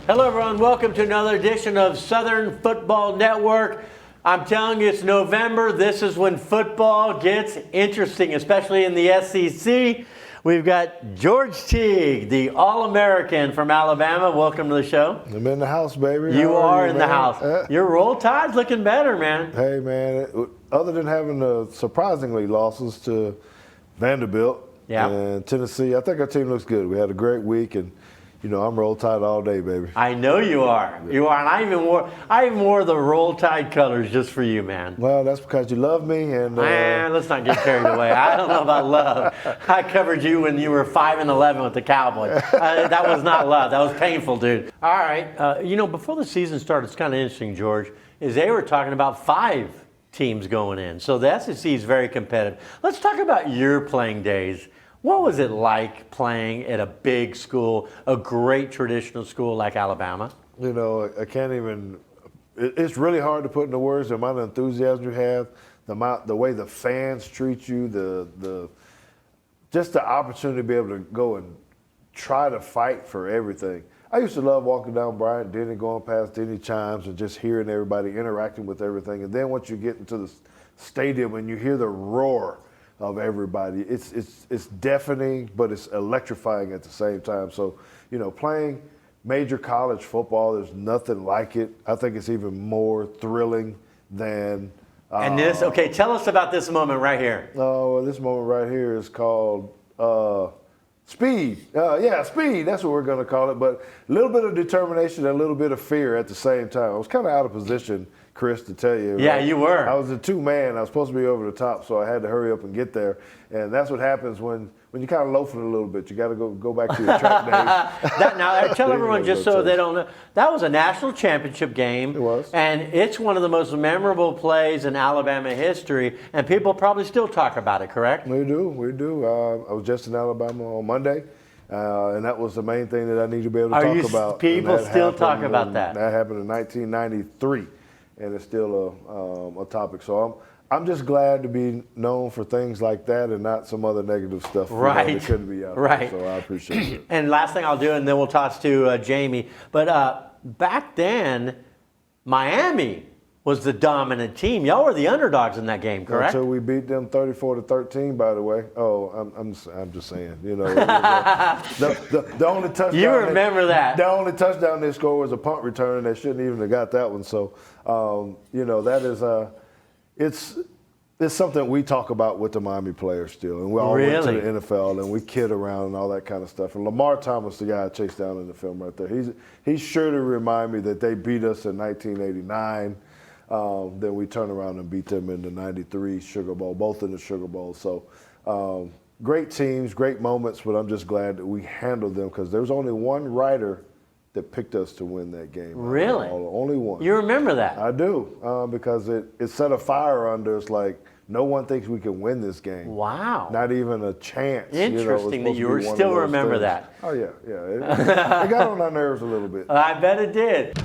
Hello, everyone. Welcome to another edition of Southern Football Network. I'm telling you, it's November. This is when football gets interesting, especially in the SEC. We've got George Teague, the All-American from Alabama. Welcome to the show. I'm in the house, baby. You are in the house. Your Roll Tide's looking better, man. Hey, man. Other than having surprisingly losses to Vanderbilt and Tennessee, I think our team looks good. We had a great week, and you know, I'm Roll Tide all day, baby. I know you are. Yeah. You are, and I even wore the Roll Tide colors just for you, man. Well, that's because you love me, and man, let's not get carried away. I don't know about love. I covered you when you were 5-11 with the Cowboys. That was not love. That was painful, dude. All right. You know, before the season started, it's kind of interesting, George, is they were talking about 5 teams going in. So the SEC is very competitive. Let's talk about your playing days. What was it like playing at a big school, a great traditional school like Alabama? You know, I can't even, it's really hard to put into words the amount of enthusiasm you have, the way the fans treat you, just the opportunity to be able to go and try to fight for everything. I used to love walking down Bryant Denny, going past Denny Chimes and just hearing everybody interacting with everything. And then once you get into the stadium and you hear the roar of everybody, it's deafening, but it's electrifying at the same time. So, you know, playing major college football, there's nothing like it. I think it's even more thrilling than. And this, okay, tell us about this moment right here. Oh, this moment right here is called speed. Speed. That's what we're going to call it. But a little bit of determination and a little bit of fear at the same time. I was kind of out of position, Chris, to tell you. Yeah, you were. I was a 2-man. I was supposed to be over the top, so I had to hurry up and get there. And that's what happens when you kind of loafing a little bit. You got to go back to your track days. Now, tell everyone just so they don't know, that was a national championship game. It was. And it's one of the most memorable plays in Alabama history, and people probably still talk about it, correct? We do. I was just in Alabama on Monday. And that was the main thing that I need to be able to talk about. People still talk about that? That happened in 1993, and it's still a topic. So I'm just glad to be known for things like that and not some other negative stuff that couldn't be out there. Right. So I appreciate it. And last thing I'll do, and then we'll toss to Jamie. But back then, Miami was the dominant team. Y'all were the underdogs in that game, correct? Until we beat them 34-13, by the way. Oh, I'm just saying, you know. the only touchdown. You remember that. The only touchdown they scored was a punt return, and they shouldn't even have got that one. So, you know, that is it's something we talk about with the Miami players still. And we all went to the NFL, and we kid around and all that kind of stuff. And Lamar Thomas, the guy I chased down in the film right there, he's sure to remind me that they beat us in 1989. Then we turn around and beat them in the 93 Sugar Bowl, both in the Sugar Bowl. So great teams, great moments, but I'm just glad that we handled them because there's only one writer that picked us to win that game. Really? Only one. You remember that? I do, because it set a fire under us like no one thinks we can win this game. Wow. Not even a chance. Interesting that you still remember that. Oh, yeah. It got on our nerves a little bit. I bet it did.